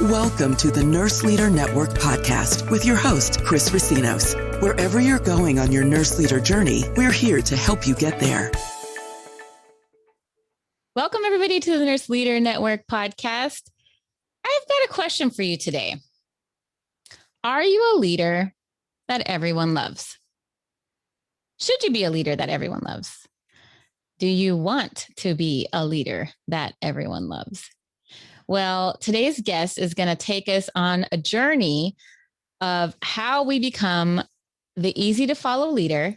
Welcome to the Nurse Leader Network podcast with your host, Kris Racinos. Wherever you're going on your nurse leader journey, we're here to help you get there. Welcome, everybody, to the Nurse Leader Network podcast. I've got a question for you today. Are you a leader that everyone loves? Should you be a leader that everyone loves? Do you want to be a leader that everyone loves? Well, today's guest is going to take us on a journey of how we become the easy to follow leader,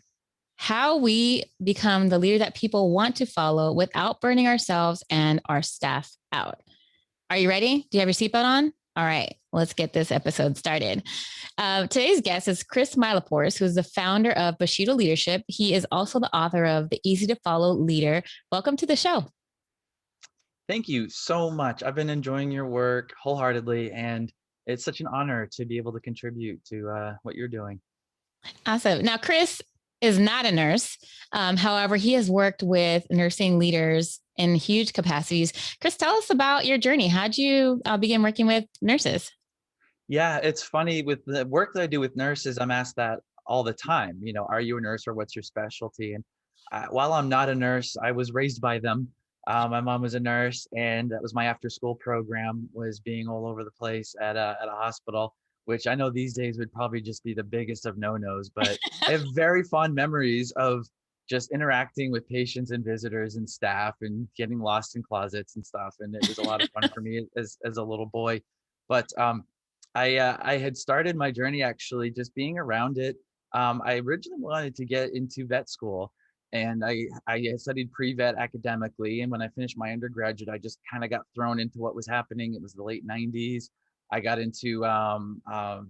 how we become the leader that people want to follow without burning ourselves and our staff out. Are you ready? Do you have your seatbelt on? All right, let's get this episode started. Today's guest is Kris Mailepors, who is the founder of Bushido Leadership. He is also the author of The Easy to Follow Leader. Welcome to the show. Thank you so much. I've been enjoying your work wholeheartedly, and it's such an honor to be able to contribute to what you're doing. Awesome. Now, Kris is not a nurse. However, he has worked with nursing leaders in huge capacities. Kris, tell us about your journey. How'd you begin working with nurses? Yeah, it's funny with the work that I do with nurses, I'm asked that all the time. You know, are you a nurse or what's your specialty? And while I'm not a nurse, I was raised by them. My mom was a nurse, and that was my after-school program, was being all over the place at a hospital, which I know these days would probably just be the biggest of no-nos. But I have very fond memories of just interacting with patients and visitors and staff and getting lost in closets and stuff. And it was a lot of fun for me as a little boy. But I had started my journey actually just being around it. I originally wanted to get into vet school. And I studied pre-vet academically. And when I finished my undergraduate, I just kind of got thrown into what was happening. It was the late 90s. I got into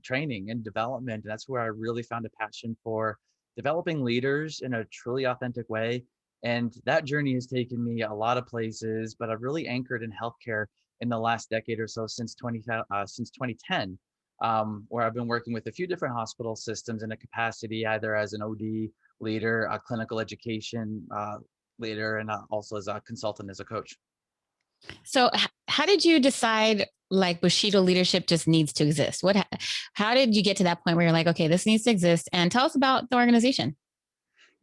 training and development. And that's where I really found a passion for developing leaders in a truly authentic way. And that journey has taken me a lot of places, but I've really anchored in healthcare in the last decade or so, since 2010, where I've been working with a few different hospital systems in a capacity, either as an OD leader, a clinical education leader, and also as a consultant, as a coach. So how did you decide like Bushido Leadership just needs to exist? How did you get to that point where you're like, okay, this needs to exist? And tell us about the organization.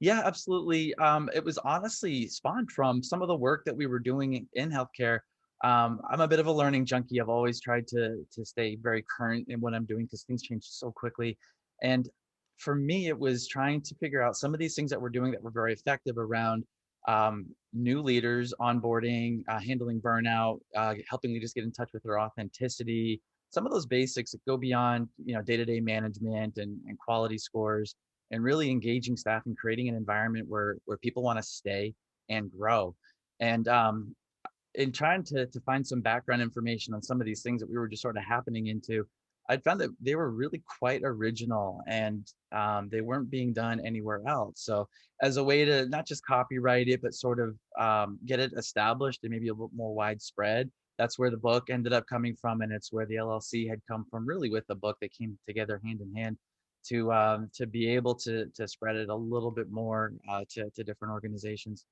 Yeah, absolutely. It was honestly spawned from some of the work that we were doing in healthcare. I'm a bit of a learning junkie. I've always tried to stay very current in what I'm doing because things change so quickly. And for me, it was trying to figure out some of these things that we're doing that were very effective around new leaders, onboarding, handling burnout, helping leaders get in touch with their authenticity, some of those basics that go beyond, day-to-day management and quality scores, and really engaging staff and creating an environment where people want to stay and grow. And in trying to find some background information on some of these things that we were just sort of happening into, I found that they were really quite original, and they weren't being done anywhere else. So as a way to not just copyright it, but sort of get it established and maybe a little more widespread, that's where the book ended up coming from. And it's where the LLC had come from, really with the book that came together hand in hand to be able to spread it a little bit more to different organizations.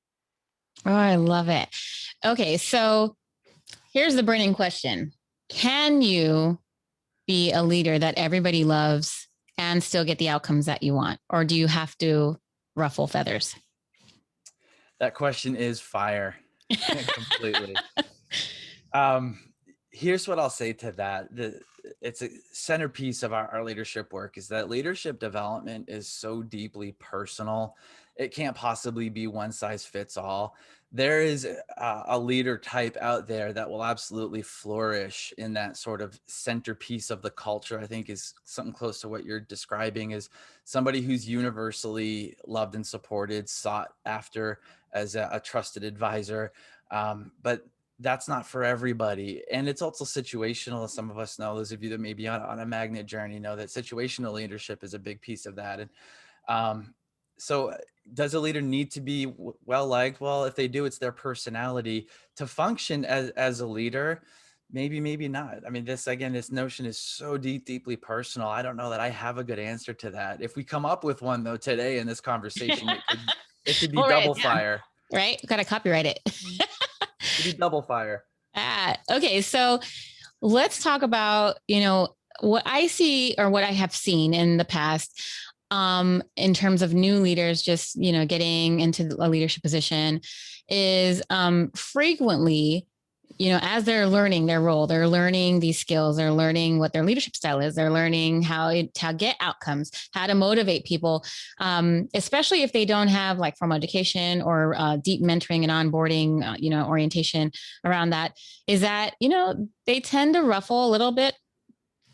Oh, I love it. Okay, so here's the burning question. Can you be a leader that everybody loves and still get the outcomes that you want? Or do you have to ruffle feathers? That question is fire. Completely. Here's what I'll say to that. It's a centerpiece of our leadership work, is that leadership development is so deeply personal. It can't possibly be one size fits all. There is a leader type out there that will absolutely flourish in that sort of centerpiece of the culture. I think is something close to what you're describing, is somebody who's universally loved and supported, sought after as a trusted advisor. But that's not for everybody. And it's also situational. As some of us know, those of you that may be on a magnet journey know that situational leadership is a big piece of that. And so does a leader need to be well-liked? Well, if they do, it's their personality. To function as a leader, maybe not. I mean, this notion is so deeply personal. I don't know that I have a good answer to that. If we come up with one though today in this conversation, it could be double fire. Right? Got to copyright it. It'd be double fire. Okay. So let's talk about, what I see or what I have seen in the past, in terms of new leaders, just, getting into a leadership position is, frequently, as they're learning their role, they're learning these skills, they're learning what their leadership style is, they're learning how to get outcomes, how to motivate people, especially if they don't have like formal education or deep mentoring and onboarding, orientation around that, is that, they tend to ruffle a little bit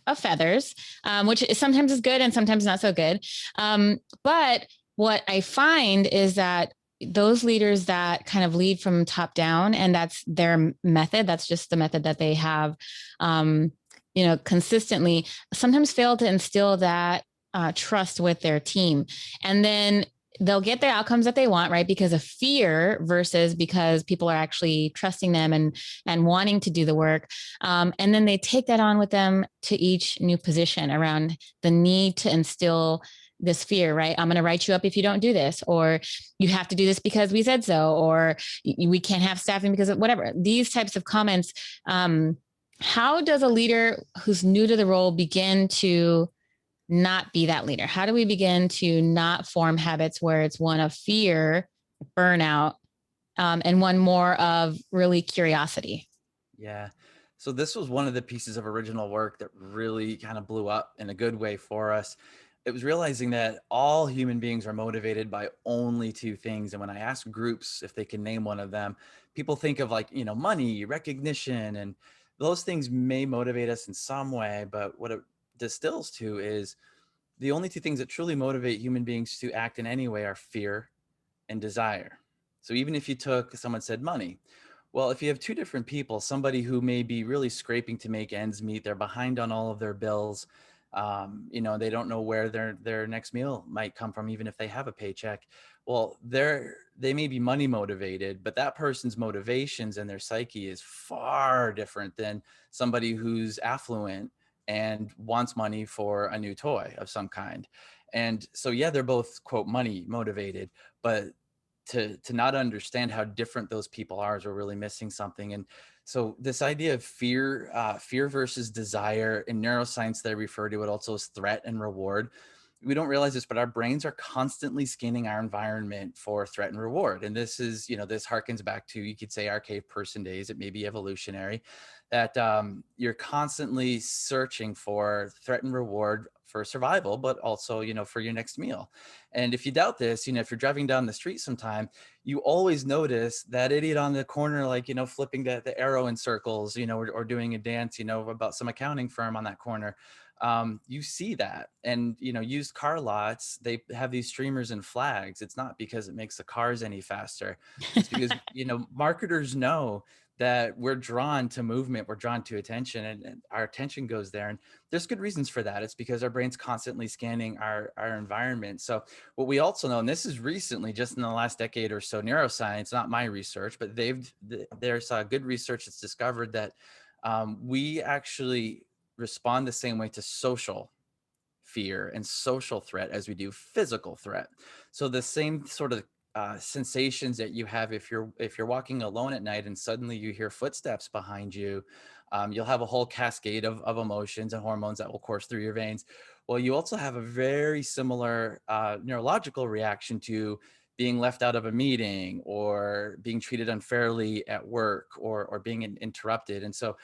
of feathers, which is sometimes is good and sometimes not so good. But what I find is that those leaders that kind of lead from top down, and that's their method, that's just the method that they have, consistently, sometimes fail to instill that trust with their team. And then they'll get the outcomes that they want, right? Because of fear versus because people are actually trusting them and wanting to do the work. And then they take that on with them to each new position around the need to instill this fear, right? I'm going to write you up if you don't do this, or you have to do this because we said so, or we can't have staffing because of whatever. These types of comments. How does a leader who's new to the role begin to not be that leader? How do we begin to not form habits where it's one of fear, burnout, and one more of really curiosity? Yeah. So this was one of the pieces of original work that really kind of blew up in a good way for us. It was realizing that all human beings are motivated by only two things. And when I ask groups if they can name one of them, people think of like, money, recognition, and those things may motivate us in some way. But what it distills to is the only two things that truly motivate human beings to act in any way are fear and desire. So even if you took, someone said money, well, if you have two different people, somebody who may be really scraping to make ends meet, they're behind on all of their bills, they don't know where their next meal might come from, even if they have a paycheck. Well, they may be money motivated, but that person's motivations and their psyche is far different than somebody who's affluent and wants money for a new toy of some kind. And so, yeah, they're both, quote, money motivated, but to not understand how different those people are is we're really missing something. And so this idea of fear versus desire, in neuroscience, they refer to it also as threat and reward. We don't realize this, but our brains are constantly scanning our environment for threat and reward. And this is, this harkens back to, you could say, our cave person days. It may be evolutionary, that you're constantly searching for threat and reward for survival, but also, for your next meal. And if you doubt this, if you're driving down the street sometime, you always notice that idiot on the corner, like, flipping the arrow in circles, or doing a dance, about some accounting firm on that corner. You see that. And, used car lots, they have these streamers and flags. It's not because it makes the cars any faster. It's because, marketers know that we're drawn to movement, we're drawn to attention, and our attention goes there. And there's good reasons for that. It's because our brain's constantly scanning our environment. So what we also know, and this is recently, just in the last decade or so, neuroscience, not my research, but there's good research that's discovered that we actually respond the same way to social fear and social threat as we do physical threat. So the same sort of sensations that you have if you're walking alone at night and suddenly you hear footsteps behind you, you'll have a whole cascade of emotions and hormones that will course through your veins. Well, you also have a very similar neurological reaction to being left out of a meeting, or being treated unfairly at work, or being interrupted. And so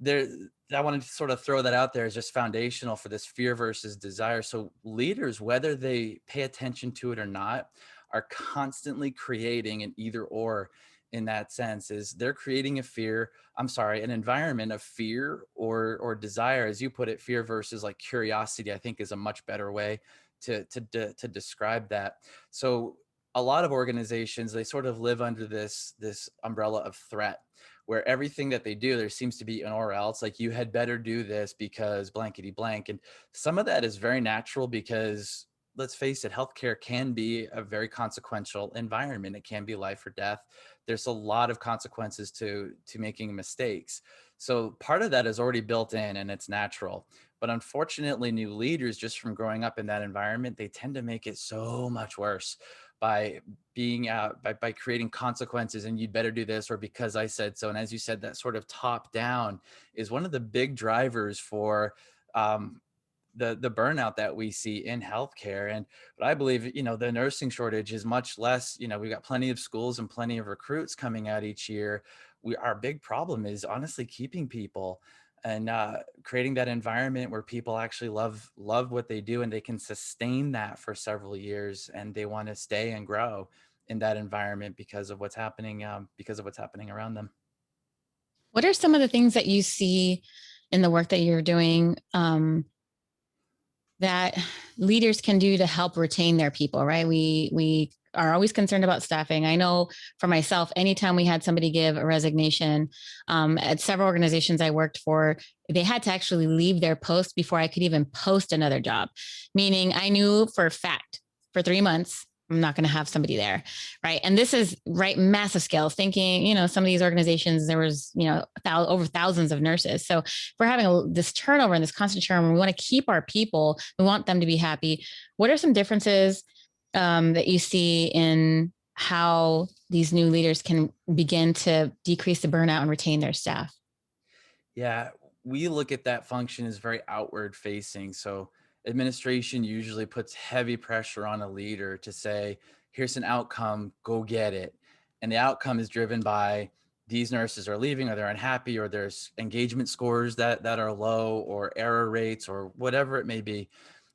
I wanted to sort of throw that out there as just foundational for this fear versus desire. So leaders, whether they pay attention to it or not, are constantly creating an either or. In that sense, is they're creating an environment of fear or desire, as you put it. Fear versus like curiosity, I think, is a much better way to describe that. So a lot of organizations, they sort of live under this umbrella of threat, where everything that they do, there seems to be an or else, like, you had better do this because blankety blank. And some of that is very natural because, let's face it, healthcare can be a very consequential environment. It can be life or death. There's a lot of consequences to making mistakes. So part of that is already built in and it's natural. But unfortunately, new leaders, just from growing up in that environment, they tend to make it so much worse by being by creating consequences, and you'd better do this, or because I said so. And as you said, that sort of top down is one of the big drivers for the burnout that we see in healthcare. And but I believe, the nursing shortage is much less. We've got plenty of schools and plenty of recruits coming out each year. Our big problem is honestly keeping people, and creating that environment where people actually love what they do, and they can sustain that for several years, and they want to stay and grow in that environment because of what's happening around them. What are some of the things that you see in the work that you're doing that leaders can do to help retain their people, right? We are always concerned about staffing. I know for myself, anytime we had somebody give a resignation, at several organizations I worked for, they had to actually leave their post before I could even post another job. Meaning I knew for a fact for 3 months, I'm not going to have somebody there. Right. And this is massive scale thinking, some of these organizations, there was, over thousands of nurses. So if we're having this turnover and this constant turnover, we want to keep our people, we want them to be happy. What are some differences that you see in how these new leaders can begin to decrease the burnout and retain their staff? Yeah, we look at that function as very outward facing. So administration usually puts heavy pressure on a leader to say, here's an outcome, go get it. And the outcome is driven by these nurses are leaving, or they're unhappy, or there's engagement scores that are low, or error rates, or whatever it may be.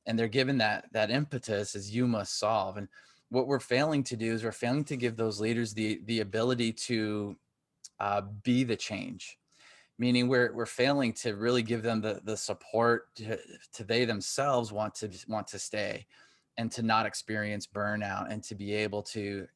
And they're given that impetus as you must solve. And what we're failing to do is we're failing to give those leaders the ability to be the change. Meaning we're failing to really give them the support to they themselves want to stay, and to not experience burnout, and to be able to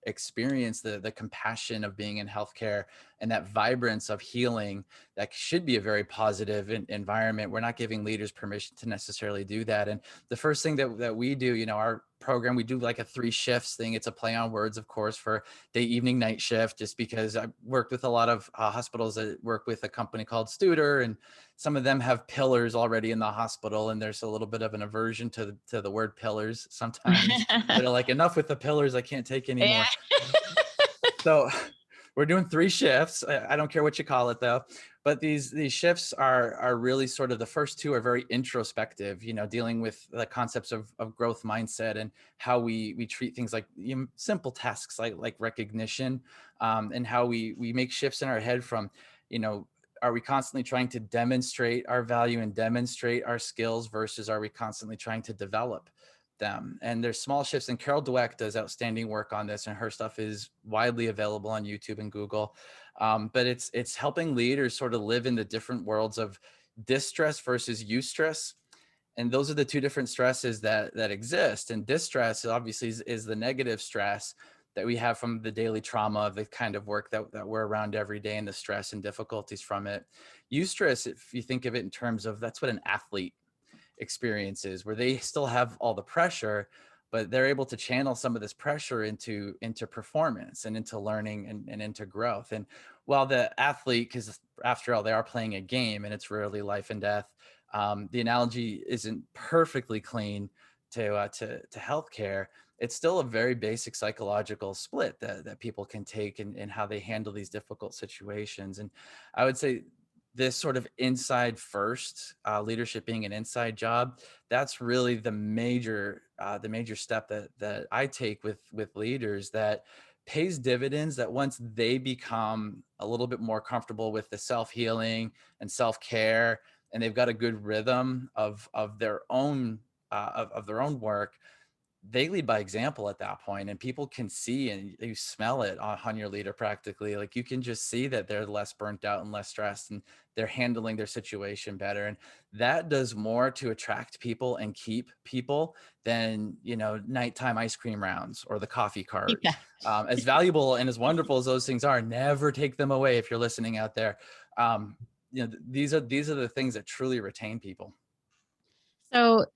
experience the compassion of being in healthcare, and that vibrance of healing that should be a very positive environment. We're not giving leaders permission to necessarily do that. And the first thing that we do, our program, we do like a 3 shifts thing. It's a play on words, of course, for day, evening, night shift, just because I worked with a lot of hospitals that work with a company called Studer, and some of them have pillars already in the hospital, and there's a little bit of an aversion to the word pillars sometimes. They're like, enough with the pillars, I can't take anymore. Yeah. So we're doing 3 shifts. I don't care what you call it though, but these shifts are really sort of, the first 2 are very introspective, dealing with the concepts of growth mindset, and how we treat things like simple tasks like recognition, and how we make shifts in our head from, are we constantly trying to demonstrate our value and demonstrate our skills, versus are we constantly trying to develop them? And there's small shifts, and Carol Dweck does outstanding work on this, and her stuff is widely available on YouTube and Google. But it's helping leaders sort of live in the different worlds of distress versus eustress. And those are the 2 different stresses that exist. And distress obviously is the negative stress that we have from the daily trauma of the kind of work that we're around every day, and the stress and difficulties from it. Eustress, if you think of it in terms of, that's what an athlete experiences, where they still have all the pressure, but they're able to channel some of this pressure into performance, and into learning, and into growth. And while the athlete, because after all, they are playing a game, and it's rarely life and death, the analogy isn't perfectly clean to healthcare. It's still a very basic psychological split that people can take in how they handle these difficult situations. And I would say this sort of inside first, leadership being an inside job, that's really the major step that I take with leaders, that pays dividends, that once they become a little bit more comfortable with the self-healing and self-care, and they've got a good rhythm of their own work, they lead by example at that point, and people can see, and you smell it on your leader practically. Like, you can just see that they're less burnt out and less stressed, and they're handling their situation better. And that does more to attract people and keep people than, nighttime ice cream rounds or the coffee cart. Yeah. As valuable and as wonderful as those things are, never take them away if you're listening out there. These are the things that truly retain people. So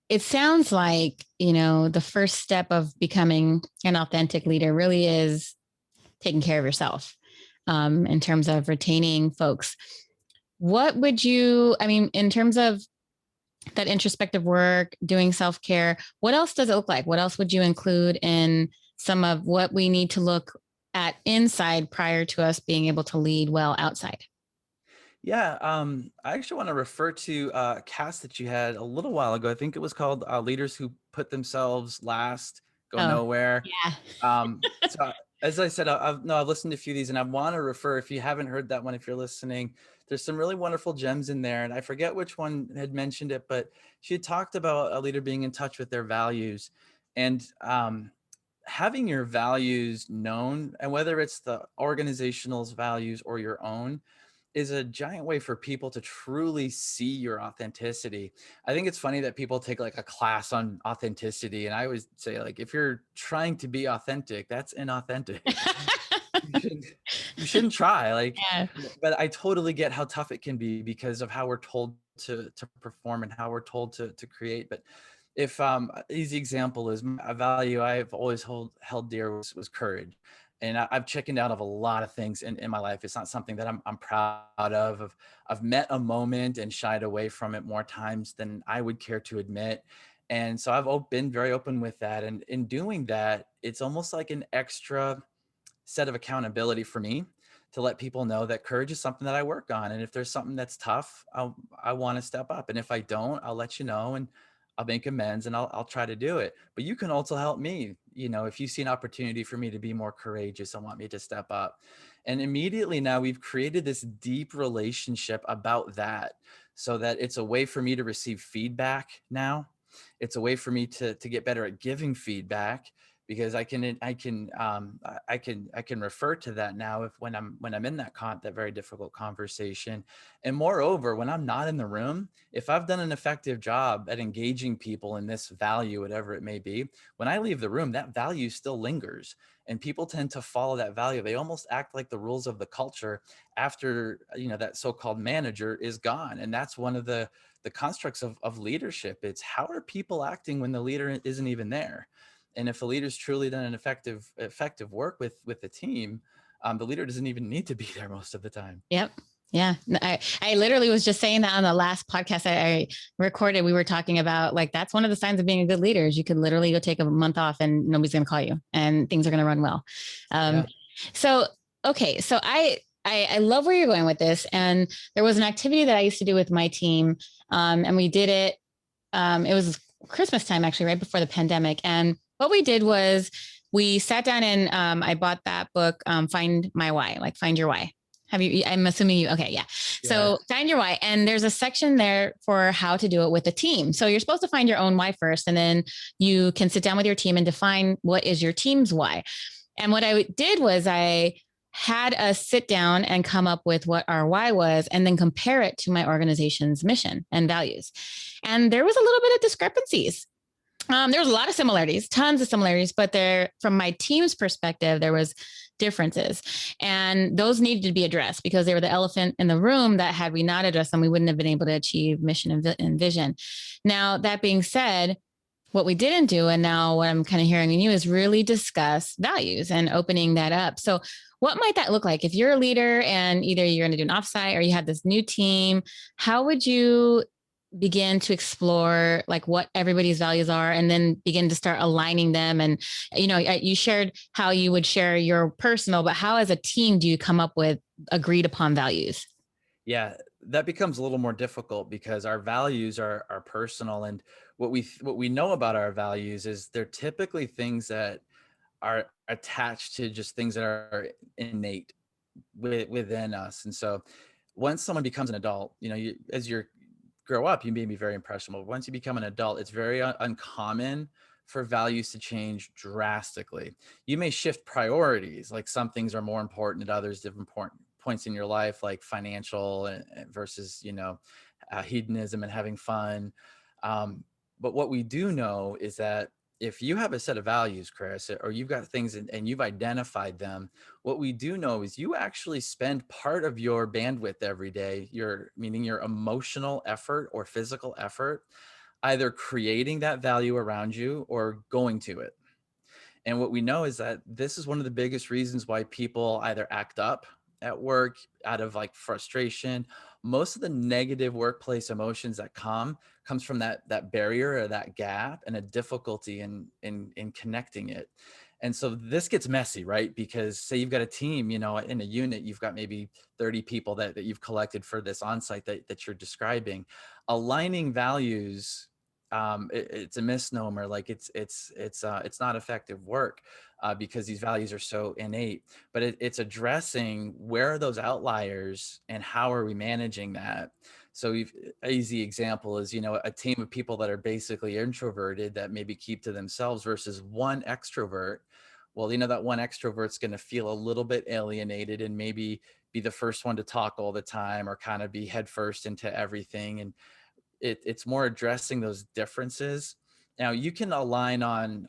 it sounds like, the first step of becoming an authentic leader really is taking care of yourself, in terms of retaining folks. What would you, in terms of that introspective work, doing self-care, what else does it look like? What else would you include in some of what we need to look at inside prior to us being able to lead well outside? Yeah, I actually want to refer to a cast that you had a little while ago. I think it was called Leaders Who Put Themselves Last, Go Oh, Nowhere. yeah. As I said, I've listened to a few of these, and I want to refer, if you haven't heard that one, if you're listening, there's some really wonderful gems in there. And I forget which one had mentioned it, but she had talked about a leader being in touch with their values and having your values known, and whether it's the organizational's values or your own, is a giant way for people to truly see your authenticity. I think it's funny that people take like a class on authenticity. And I always say, like, if you're trying to be authentic, that's inauthentic. You shouldn't try. Like, Yeah. but I totally get how tough it can be because of how we're told to perform and how we're told to create. But if easy example is a value I've always held dear was courage. And I've chickened out of a lot of things in my life. It's not something that I'm proud of. I've met a moment and shied away from it more times than I would care to admit. And so I've been very open with that. And in doing that, it's almost like an extra set of accountability for me to let people know that courage is something that I work on. And if there's something that's tough, I want to step up. And if I don't, I'll let you know and I'll make amends and I'll try to do it. But you can also help me, if you see an opportunity for me to be more courageous and want me to step up. And immediately now we've created this deep relationship about that, so that it's a way for me to receive feedback now. It's a way for me to get better at giving feedback, because I can refer to that now if when I'm in that very difficult conversation. And moreover, when I'm not in the room, if I've done an effective job at engaging people in this value, whatever it may be, when I leave the room, that value still lingers, and people tend to follow that value. They almost act like the rules of the culture after that so-called manager is gone. And that's one of the constructs of leadership. It's how are people acting when the leader isn't even there? And if a leader's truly done an effective work with the team, the leader doesn't even need to be there most of the time. Yep. Yeah. I literally was just saying that on the last podcast I recorded. We were talking about, like, that's one of the signs of being a good leader is you can literally go take a month off and nobody's going to call you and things are going to run well. Yeah. So, okay. So I love where you're going with this. And there was an activity that I used to do with my team. And we did it. It was Christmas time, actually, right before the pandemic. And what we did was we sat down and I bought that book, Find My Why, like Find Your Why. Have you, I'm assuming you, okay. Yeah. So find your why. And there's a section there for how to do it with a team. So you're supposed to find your own why first, and then you can sit down with your team and define what is your team's why. And what I did was I had us sit down and come up with what our why was, and then compare it to my organization's mission and values. And there was a little bit of discrepancies. There was a lot of similarities, tons of similarities, but from my team's perspective, there was differences, and those needed to be addressed because they were the elephant in the room that had we not addressed them, we wouldn't have been able to achieve mission and vision. Now, that being said, what we didn't do, and now what I'm kind of hearing in you, is really discuss values and opening that up. So what might that look like if you're a leader and either you're going to do an offsite or you have this new team? How would you begin to explore like what everybody's values are, and then begin to start aligning them? And, you shared how you would share your personal, but how as a team do you come up with agreed upon values? Yeah, that becomes a little more difficult because our values are personal. And what we know about our values is they're typically things that are attached to just things that are innate within us. And so once someone becomes an adult, as you grow up, you may be very impressionable. Once you become an adult, it's very uncommon for values to change drastically. You may shift priorities, like some things are more important at others, different points in your life, like financial versus, hedonism and having fun. But what we do know is that if you have a set of values, Kris, or you've got things and you've identified them, what we do know is you actually spend part of your bandwidth every day, meaning your emotional effort or physical effort, either creating that value around you or going to it. And what we know is that this is one of the biggest reasons why people either act up at work out of like frustration, most of the negative workplace emotions that comes from that barrier or that gap and a difficulty in connecting it. And so this gets messy, right? Because say you've got a team, in a unit, you've got maybe 30 people that you've collected for this onsite that you're describing. Aligning values, it's a misnomer. Like it's not effective work because these values are so innate. But it's addressing where are those outliers and how are we managing that. So easy example is, a team of people that are basically introverted that maybe keep to themselves versus one extrovert. Well, that one extrovert's going to feel a little bit alienated and maybe be the first one to talk all the time or kind of be headfirst into everything. And it's more addressing those differences. Now you can align on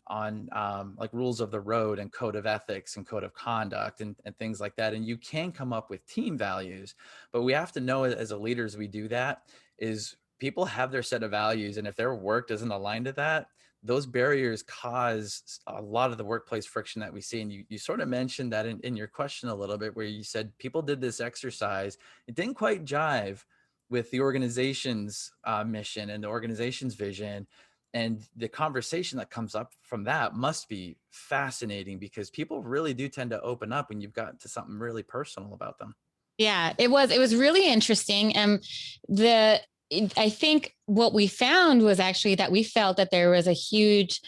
like rules of the road and code of ethics and code of conduct and things like that. And you can come up with team values, but we have to know as a leader, as we do that, is people have their set of values. And if their work doesn't align to that, those barriers cause a lot of the workplace friction that we see. And you sort of mentioned that in your question a little bit, where you said people did this exercise. It didn't quite jive with the organization's mission and the organization's vision. And the conversation that comes up from that must be fascinating because people really do tend to open up when you've got to something really personal about them. Yeah, it was really interesting. I think what we found was actually that we felt that there was a huge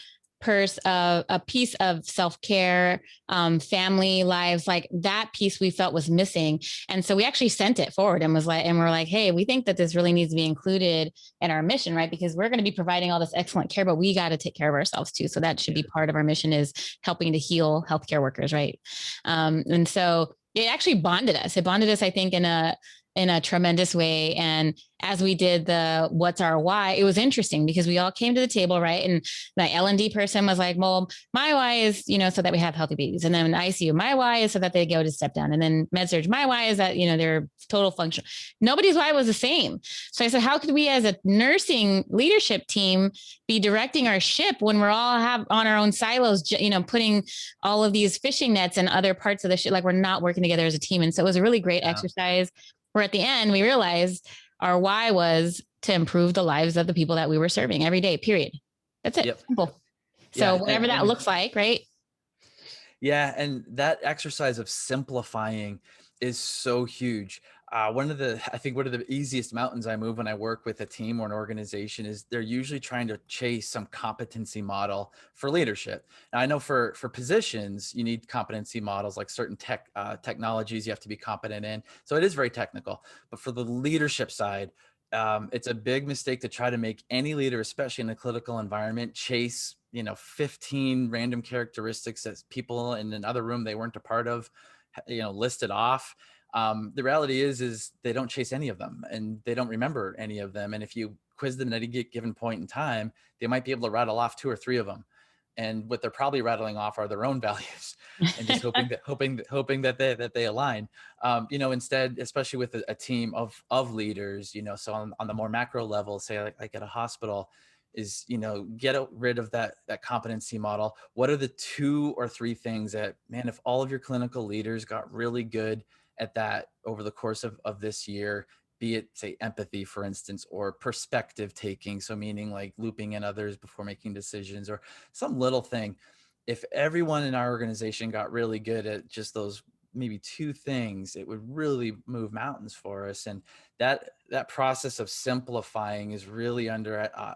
a piece of self-care, family lives, like that piece we felt was missing. And so we actually sent it forward and we're like, hey, we think that this really needs to be included in our mission, right? Because we're going to be providing all this excellent care, but we got to take care of ourselves too. So that should be part of our mission, is helping to heal healthcare workers. Right. And so it actually bonded us. It bonded us, I think, in a tremendous way. And as we did the what's our why, it was interesting because we all came to the table, right? And the L&D person was like, well, my why is, so that we have healthy babies. And then in ICU, my why is so that they go to step down. And then med-surg, my why is that, they're total function. Nobody's why was the same. So I said, how could we as a nursing leadership team be directing our ship when we're all on our own silos, putting all of these fishing nets and other parts of the ship, like we're not working together as a team. And so it was a really great exercise where at the end we realized our why was to improve the lives of the people that we were serving every day, period. That's it. Yep. Simple. So whatever that looks like, right? Yeah. And that exercise of simplifying is so huge. One of the easiest mountains I move when I work with a team or an organization is they're usually trying to chase some competency model for leadership. Now, I know for positions, you need competency models, like certain technologies you have to be competent in. So it is very technical, but for the leadership side, it's a big mistake to try to make any leader, especially in a clinical environment, chase 15 random characteristics that people in another room they weren't a part of, listed off. The reality is they don't chase any of them and they don't remember any of them. And if you quiz them at a given point in time, they might be able to rattle off 2 or 3 of them. And what they're probably rattling off are their own values and just hoping that they align. Instead, especially with a team of leaders, so on the more macro level, say like at a hospital, is, get rid of that competency model. What are the 2 or 3 things that, man, if all of your clinical leaders got really good at that over the course of this year, be it, say, empathy, for instance, or perspective taking. So meaning like looping in others before making decisions or some little thing. If everyone in our organization got really good at just those maybe 2 things, it would really move mountains for us. And that process of simplifying is really underutilized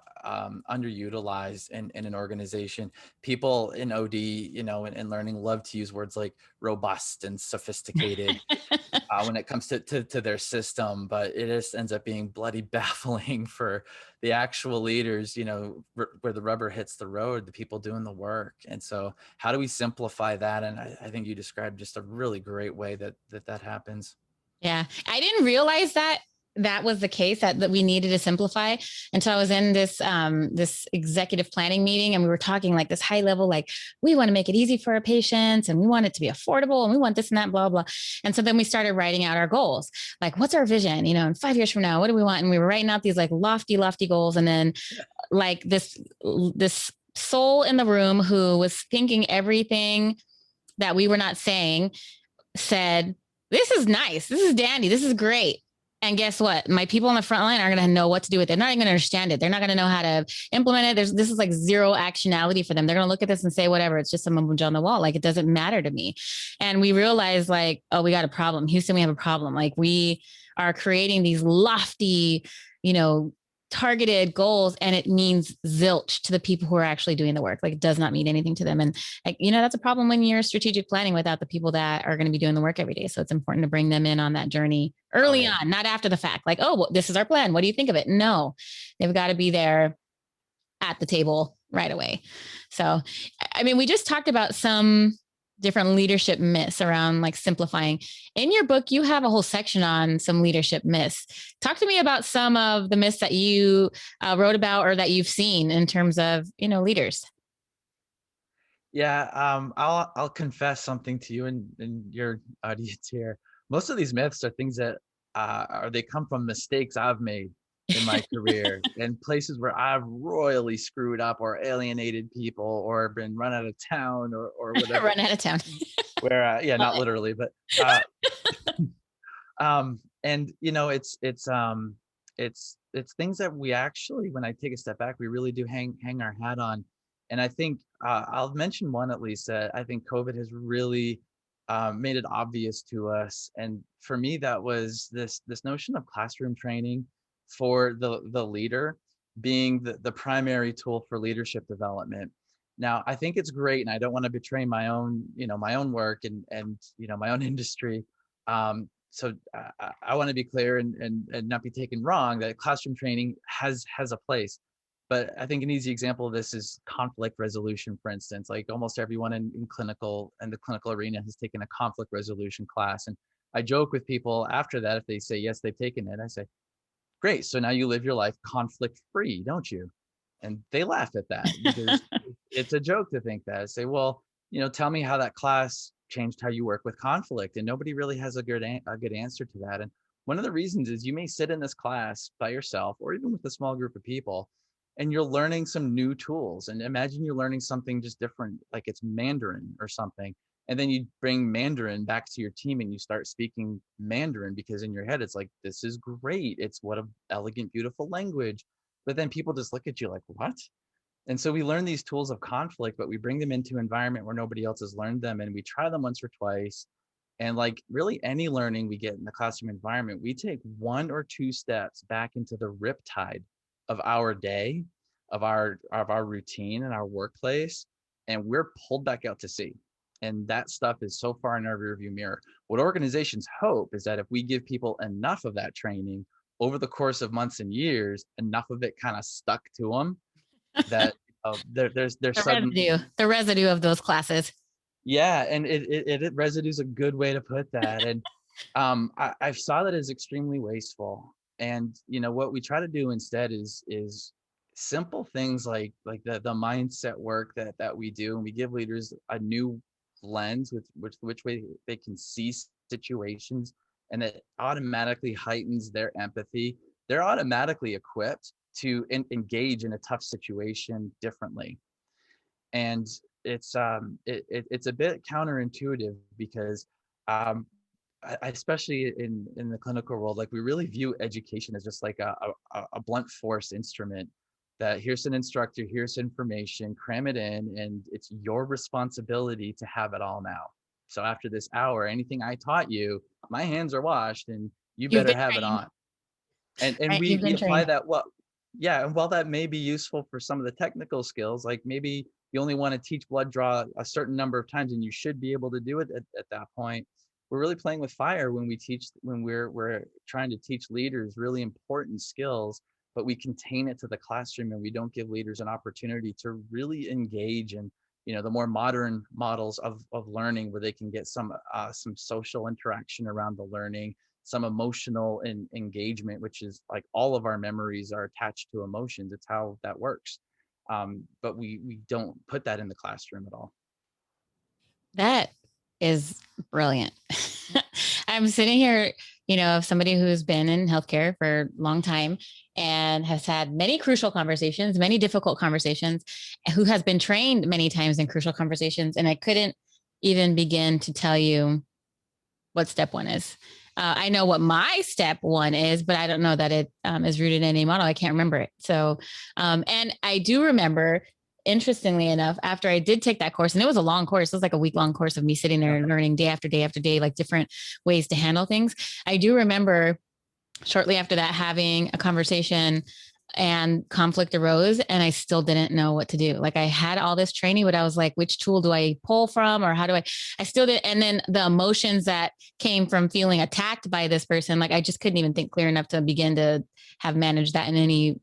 in an organization. People in OD, and learning love to use words like robust and sophisticated when it comes to their system, but it just ends up being bloody baffling for the actual leaders, where the rubber hits the road, the people doing the work. And so how do we simplify that? And I think you described just a really great way that happens. Yeah. I didn't realize that was the case, that we needed to simplify until I was in this executive planning meeting. And we were talking like this high level, like we want to make it easy for our patients and we want it to be affordable and we want this and that, blah, blah. And so then we started writing out our goals. Like, what's our vision? In 5 years from now, what do we want? And we were writing out these like lofty goals. And then like this soul in the room who was thinking everything that we were not saying said, this is nice. This is dandy. This is great. And guess what? My people on the front line aren't going to know what to do with it. They're not even going to understand it. They're not going to know how to implement it. This is like zero actionality for them. They're going to look at this and say, whatever, it's just some mumbo on the wall. Like, it doesn't matter to me. And we realize like, oh, we got a problem. Houston, we have a problem. Like, we are creating these lofty, targeted goals, and it means zilch to the people who are actually doing the work. Like, it does not mean anything to them. And that's a problem when you're strategic planning without the people that are going to be doing the work every day. So it's important to bring them in on that journey early on, not after the fact. Like, oh, well, this is our plan. What do you think of it? No, they've got to be there at the table right away. So, we just talked about some different leadership myths around like simplifying. In your book, you have a whole section on some leadership myths. Talk to me about some of the myths that you wrote about or that you've seen in terms of, leaders. Yeah, I'll confess something to you and your audience here. Most of these myths are things that they come from mistakes I've made in my career and places where I've royally screwed up or alienated people or been run out of town or whatever. Run out of town. Where not literally, but and it's things that we actually, when I take a step back, we really do hang our hat on. And I think I'll mention one at least that I think COVID has really made it obvious to us. And for me, that was this notion of classroom training for the leader being the primary tool for leadership development. Now, I think it's great, and I don't want to betray my own work and my own industry. So I want to be clear and not be taken wrong that classroom training has a place. But I think an easy example of this is conflict resolution, for instance. Like, almost everyone in the clinical arena has taken a conflict resolution class. And I joke with people after that, if they say, yes, they've taken it, I say, great. So now you live your life conflict free, don't you? And they laugh at that because it's a joke to think that. I say, well, tell me how that class changed how you work with conflict. And nobody really has a good answer to that. And one of the reasons is you may sit in this class by yourself or even with a small group of people, and you're learning some new tools. And imagine you're learning something just different, like it's Mandarin or something. And then you bring Mandarin back to your team and you start speaking Mandarin because in your head, it's like, this is great. It's what an elegant, beautiful language. But then people just look at you like, what? And so we learn these tools of conflict, but we bring them into an environment where nobody else has learned them. And we try them once or twice. And like really any learning we get in the classroom environment, we take 1 or 2 steps back into the riptide of our day, of our routine and our workplace. And we're pulled back out to sea. And that stuff is so far in our rearview mirror. What organizations hope is that if we give people enough of that training over the course of months and years, enough of it kind of stuck to them that there's the residue of those classes. Yeah, and it residue is a good way to put that. And I saw that as extremely wasteful. And what we try to do instead is simple things like the mindset work that we do, and we give leaders a new lens with which way they can see situations, and it automatically heightens their empathy. They're automatically equipped to engage in a tough situation differently. And it's a bit counterintuitive because especially in the clinical world, like we really view education as just like a blunt force instrument that here's an instructor, here's information, cram it in, and it's your responsibility to have it all now. So after this hour, anything I taught you, my hands are washed and you better have it on. And right, we apply that. Well, yeah. And while that may be useful for some of the technical skills, like maybe you only want to teach blood draw a certain number of times and you should be able to do it at that point. We're really playing with fire when we're trying to teach leaders really important skills, but we contain it to the classroom and we don't give leaders an opportunity to really engage in, the more modern models of learning where they can get some social interaction around the learning, some emotional engagement, which is like all of our memories are attached to emotions. It's how that works. But we don't put that in the classroom at all. That is brilliant. I'm sitting here, somebody who's been in healthcare for a long time and has had many crucial conversations, many difficult conversations, who has been trained many times in crucial conversations. And I couldn't even begin to tell you what step one is. I know what my step one is, but I don't know that it is rooted in any model. I can't remember it. So, and I do remember, interestingly enough, after I did take that course, and it was a long course, it was like a week-long course of me sitting there and learning day after day after day, like different ways to handle things. I do remember shortly after that having a conversation and conflict arose, and I still didn't know what to do. Like I had all this training, but I was like, which tool do I pull from, or how do I still did. And then the emotions that came from feeling attacked by this person, like I just couldn't even think clear enough to begin to have managed that in any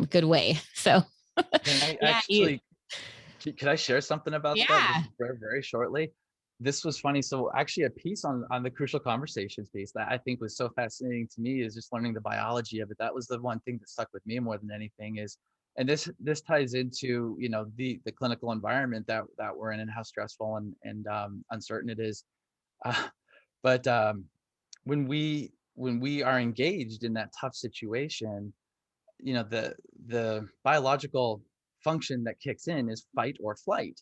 good way. So Can I yeah, actually, could I share something about that yeah. just very, very shortly? This was funny. So actually a piece on the crucial conversations piece that I think was so fascinating to me is just learning the biology of it. That was the one thing that stuck with me more than anything is, and this ties into, you know, the clinical environment that we're in and how stressful and uncertain it is. Uh, but when we are engaged in that tough situation, you know, the biological function that kicks in is fight or flight.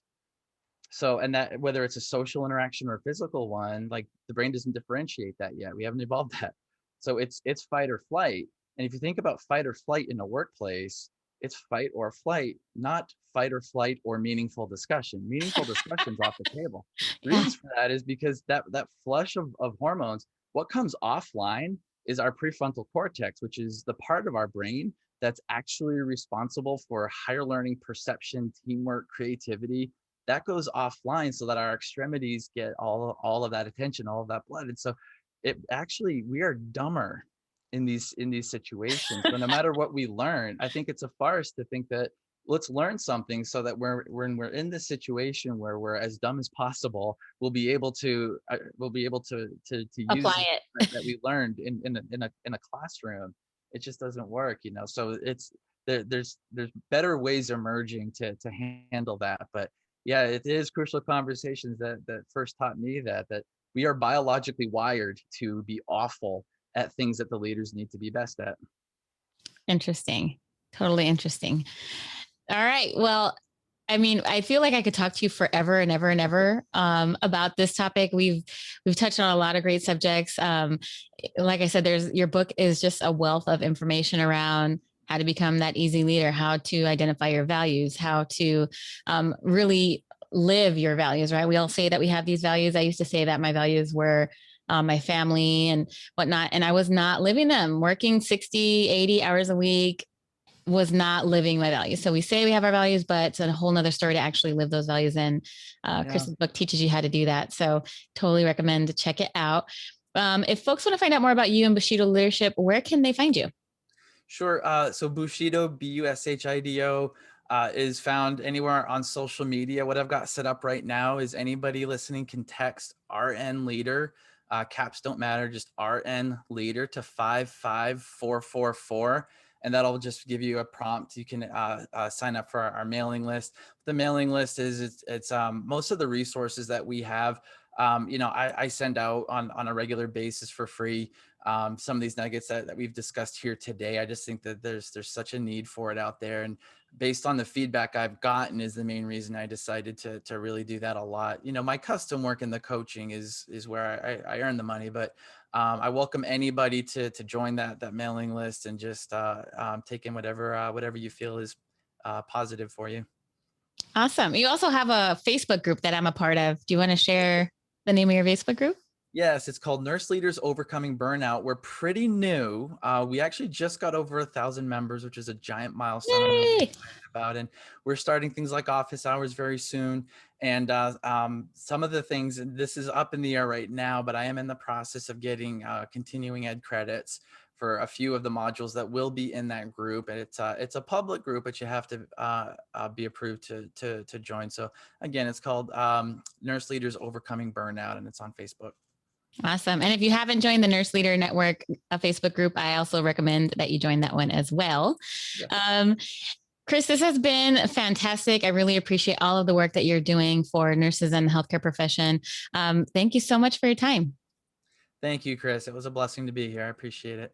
So, and that whether it's a social interaction or a physical one, like the brain doesn't differentiate that yet. We haven't evolved that. So it's fight or flight. And if you think about fight or flight in a workplace, it's fight or flight, not fight or flight or meaningful discussion. Meaningful discussion's off the table. The Yeah. reasons for that is because that flush of hormones, what comes offline is our prefrontal cortex, which is the part of our brain that's actually responsible for higher learning, perception, teamwork, creativity. That goes offline so that our extremities get all of that attention, all of that blood. And so it actually, we are dumber in these situations. So no matter what we learn, I think it's a farce to think that let's learn something so that when we're in this situation where we're as dumb as possible, we'll be able to use Apply it. that we learned in a classroom. It just doesn't work, you know. So it's there's better ways emerging to handle that. But yeah, it is crucial conversations that first taught me that we are biologically wired to be awful at things that the leaders need to be best at. Interesting. Totally interesting. All right. Well, I mean, I feel like I could talk to you forever and ever and ever about this topic. We've touched on a lot of great subjects. Like I said, your book is just a wealth of information around how to become that easy leader, how to identify your values, how to really live your values, right? We all say that we have these values. I used to say that my values were my family and whatnot, and I was not living them. Working 60, 80 hours a week was not living my values. So we say we have our values, but it's a whole nother story to actually live those values in. Kris's book teaches you how to do that. So totally recommend to check it out. If folks want to find out more about you and Bushido Leadership, where can they find you? Sure. So Bushido, Bushido, is found anywhere on social media. What I've got set up right now is anybody listening can text RN Leader. Caps don't matter, just RN Leader to 55444. And that'll just give you a prompt. You can sign up for our mailing list. The mailing list is it's most of the resources that we have. I send out on a regular basis for free. Some of these nuggets that we've discussed here today. I just think that there's such a need for it out there. And based on the feedback I've gotten is the main reason I decided to really do that a lot. You know, my custom work in the coaching is where I earn the money, but I welcome anybody to join that mailing list and just take in whatever you feel is positive for you. Awesome. You also have a Facebook group that I'm a part of. Do you want to share the name of your Facebook group? Yes, it's called Nurse Leaders Overcoming Burnout. We're pretty new. We actually just got over 1,000 members, which is a giant milestone. I'm really excited about, and we're starting things like office hours very soon. And some of the things, and this is up in the air right now, but I am in the process of getting continuing ed credits for a few of the modules that will be in that group. And it's a public group, but you have to be approved to join. So again, it's called Nurse Leaders Overcoming Burnout, and it's on Facebook. Awesome. And if you haven't joined the Nurse Leader Network Facebook group, I also recommend that you join that one as well. Yeah. Kris, this has been fantastic. I really appreciate all of the work that you're doing for nurses and the healthcare profession. Thank you so much for your time. Thank you, Kris. It was a blessing to be here. I appreciate it.